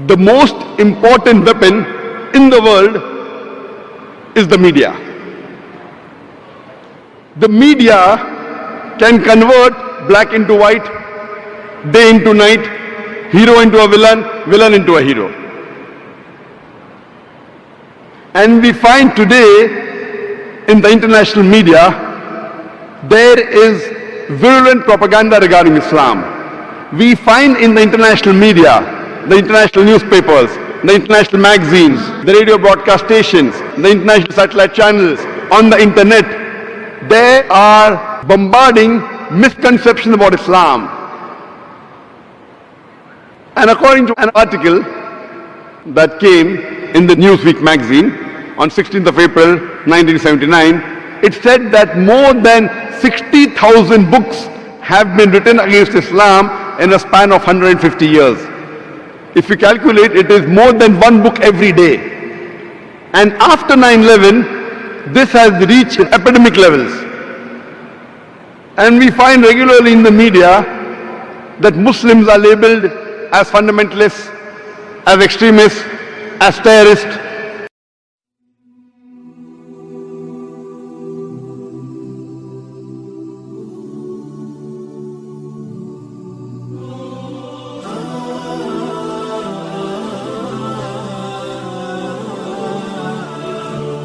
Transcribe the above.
the most important weapon in the world is the media. The media can convert black into white, day into night, hero into a villain, villain into a hero. And we find today in the international media, there is virulent propaganda regarding Islam. We find in the international media, the international newspapers, the international magazines, the radio broadcast stations, the international satellite channels, on the internet, they are bombarding misconceptions about Islam. And according to an article that came in the Newsweek magazine on 16th of April 1979, it said that more than 60,000 books have been written against Islam in a span of 150 years. If you calculate, it is more than one book every day. And after 9/11, this has reached epidemic levels. And we find regularly in the media that Muslims are labeled as fundamentalists, as extremists, as terrorists,